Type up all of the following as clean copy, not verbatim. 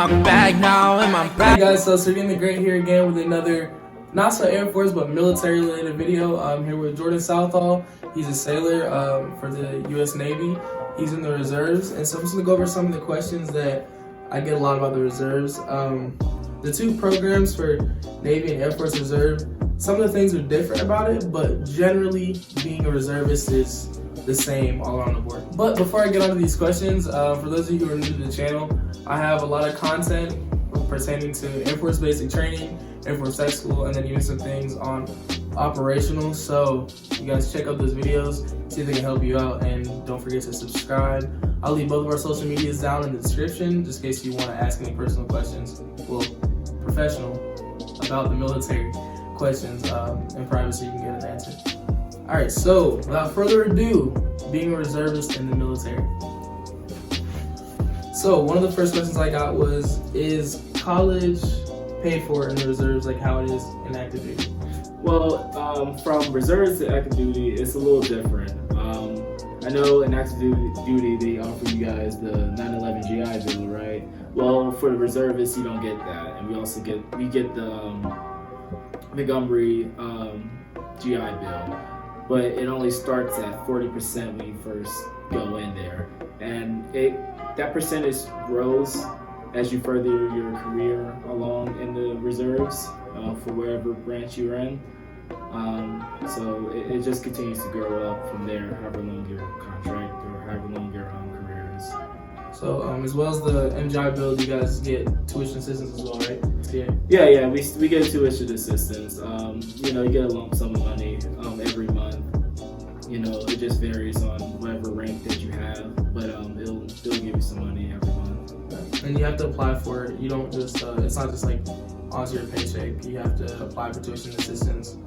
my bag now, in my bag. Hey guys, so Serene the Great here again with another not so Air Force but military related video. I'm here with Jordan Southall. He's a sailor for the U.S. Navy. He's in the reserves, and so I'm just gonna go over some of the questions that I get a lot about the reserves. The two programs for Navy and Air Force Reserve, some of the things are different about it, but generally being a reservist is the same all around the board. But before I get onto these questions, for those of you who are new to the channel, I have a lot of content pertaining to Air Force basic training, Air Force Tech School, and then even some things on operational. So you guys check out those videos, see if they can help you out, and don't forget to subscribe. I'll leave both of our social medias down in the description, just in case you want to ask any personal questions. Well, professional about the military questions in private, so you can get an answer. All right, so without further ado, being a reservist in the military. So one of the first questions I got was, is college paid for in the reserves like how it is in active duty? Well, from reserves to active duty, it's a little different. I know in active duty they offer you guys the 9/11 GI Bill, right? Well, for the reservists, you don't get that, and we get the Montgomery GI Bill, but it only starts at 40% when you first go in there, and that percentage grows as you further your career along in the reserves for wherever branch you're in. So it just continues to grow up from there, however long your contract or however long your career is. So as well as the MGI bill, you guys get tuition assistance as well, right? Yeah, we get tuition assistance. You get a lump sum of money every month. It just varies on whatever rank that you have, but it'll give you some money every month. And you have to apply for it. You don't just it's not just like onto your paycheck. You have to apply for tuition assistance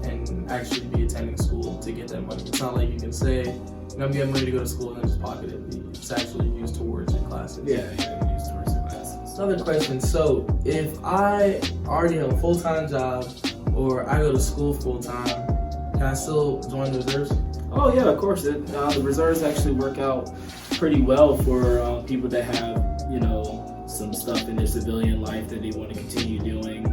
and actually be attending school to get that money. It's not like you can say, I'm getting money to go to school and then just pocket it. It's actually used towards your classes. Yeah, used towards your classes. Another question. So if I already have a full-time job or I go to school full-time, can I still join the reserves? Oh yeah, of course. The reserves actually work out pretty well for people that have, some stuff in their civilian life that they want to continue doing.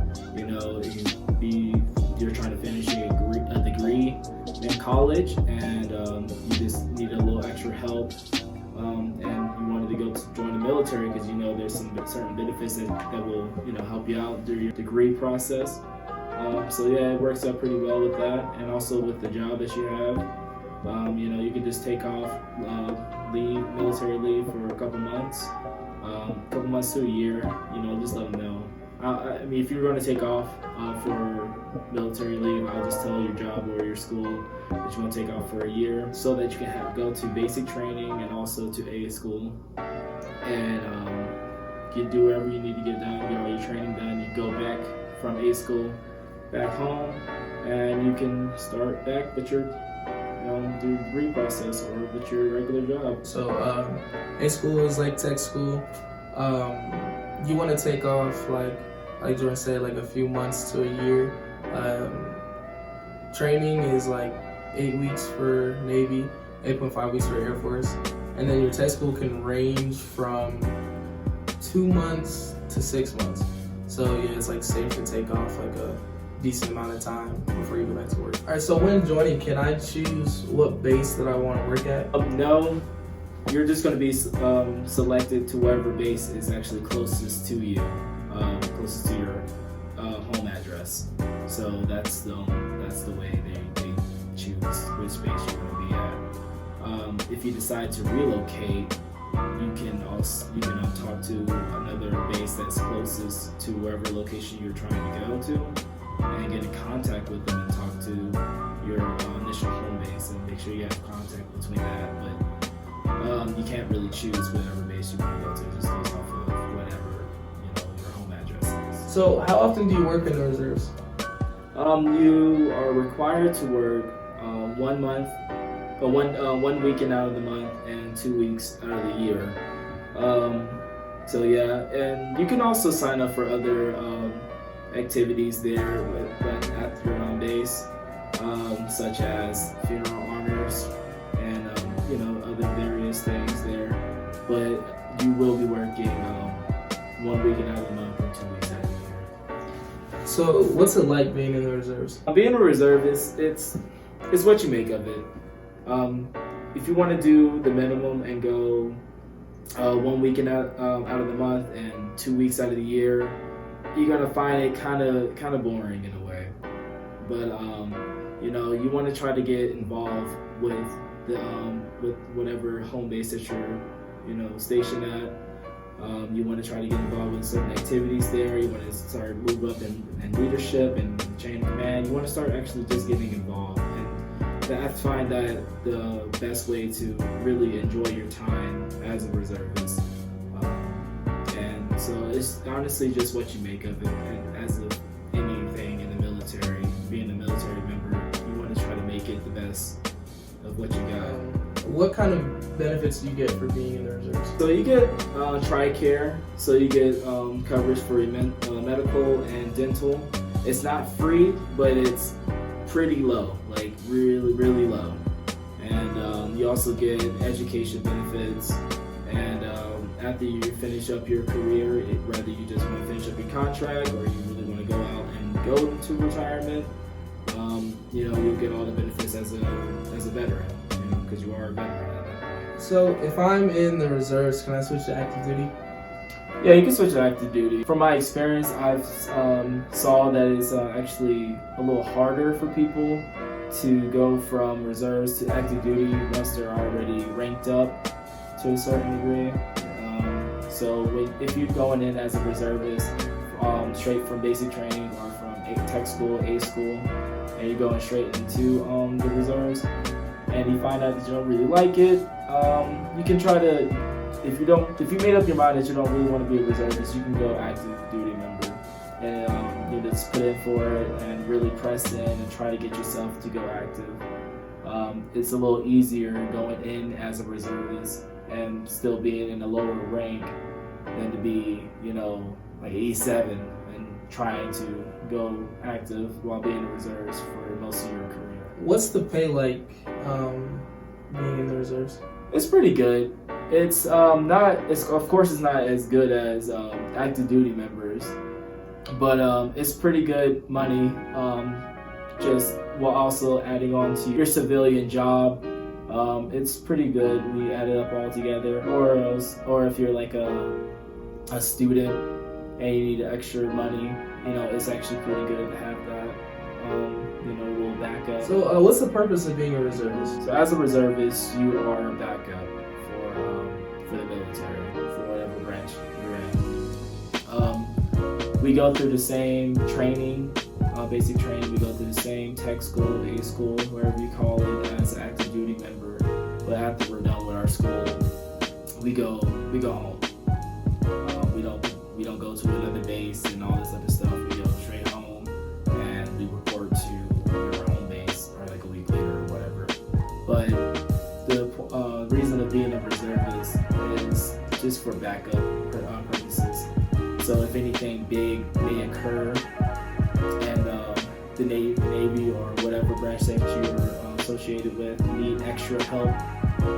You're trying to finish a degree in college, and you just need a little extra help, and you wanted to join the military because there's some certain benefits that will help you out during your degree process. So yeah, it works out pretty well with that, and also with the job that you have. You can just take off military leave for a couple months to a year. Just let them know. If you're going to take off for military leave, I'll just tell your job or your school that you want to take off for a year so that you can go to basic training and also to A school, and you do whatever you need to get done, get all your training done. You go back from A school back home, and you can start back with your through the degree process or with your regular job. So A school is like tech school. You want to take off like Jordan said, like a few months to a year. Training is like 8 weeks for Navy, 8.5 weeks for Air Force, and then your tech school can range from 2 months to 6 months. So yeah, it's like safe to take off like a decent amount of time before you go back to work. All right, so when joining, can I choose what base that I want to work at? No, you're just going to be selected to whatever base is actually closest to you, closest to your home address. So that's the way they choose which base you're going to be at. If you decide to relocate, you can talk to another base that's closest to wherever location you're trying to go to, and get in contact with them and talk to your initial home base and make sure you have contact between that. But you can't really choose whatever base you want to go to, just based off of whatever your home address is. So how often do you work in the reserves? You are required to work 1 month, one weekend out of the month and 2 weeks out of the year. So yeah, and you can also sign up for other activities there at your own base, such as funeral honors and other various things there. But you will be working 1 weekend out of the month and 2 weeks out of the year. So, what's it like being in the reserves? Being a reservist, it's what you make of it. If you want to do the minimum and go 1 weekend out of the month and 2 weeks out of the year, you're gonna find it kind of boring in a way. But you want to try to get involved with with whatever home base that you're stationed at. You want to try to get involved with certain activities there. You want to start move up in leadership and chain of command. You want to start actually just getting involved. And I find that the best way to really enjoy your time as a reservist. And so it's honestly just what you make of it. And as of anything in the military, being a military member, you want to try to make it the best of what you got. What kind of benefits do you get for being in the reserves? So you get TRICARE, so you get coverage for medical and dental. It's not free, but it's pretty low, like really, really low. And you also get education benefits. And after you finish up your career, whether you just want to finish up your contract or you really want to go out and go into retirement, you'll get all the benefits as a veteran, because you are a veteran at that point. So if I'm in the reserves, can I switch to active duty? Yeah, you can switch to active duty. From my experience, I've saw that it's actually a little harder for people to go from reserves to active duty once they're already ranked up to a certain degree. If you're going in as a reservist, straight from basic training or from tech school, A school, and you're going straight into the reserves, and you find out that you don't really like it, you can try to, if you made up your mind that you don't really want to be a reservist, you can go active duty member, and you just put in for it and really press in and try to get yourself to go active. It's a little easier going in as a reservist and still being in a lower rank than to be, like E7 and trying to go active while being in the reserves for most of your career. What's the pay like being in the reserves? It's pretty good. It's of course it's not as good as active duty members, but it's pretty good money. Just while also adding on to your civilian job, it's pretty good when you add it up all together. Or if you're like a student and you need extra money, it's actually pretty good to have that. Little backup. So what's the purpose of being a reservist? So as a reservist, you are a backup for the military, for whatever branch you're in. We go through the same training, basic training. We go through the same tech school, A school, wherever you call it, as an active duty member. But after we're done with our school, we go home. We don't go to another base and all this other stuff. We go straight home and we report to our home base, or like a week later or whatever. But the reason of being a reservist is just for backup purposes. So if anything big may occur and the Navy or whatever branch that you're associated with need extra help,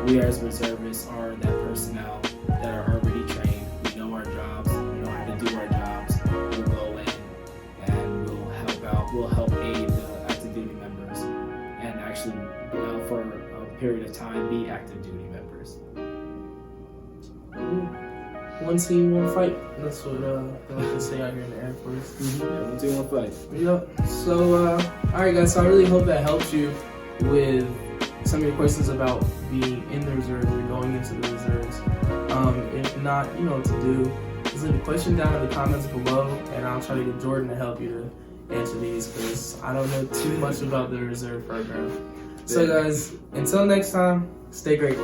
we as reservists are that personnel that are already trained. We know our jobs, we know how to do our jobs. We'll go in and we'll help out, we'll help aid the active duty members and actually for a period of time be active duty members. One team, one fight. That's what they like to say out here in the Air Force. Mm-hmm. Yeah, one team, one fight. Yep. So, alright guys, so I really hope that helps you with some of your questions about being in the reserves or going into the reserves. If not, you know what to do. Just leave a question down in the comments below, and I'll try to get Jordan to help you to answer these, because I don't know too much about the reserve program. So guys, until next time, stay great.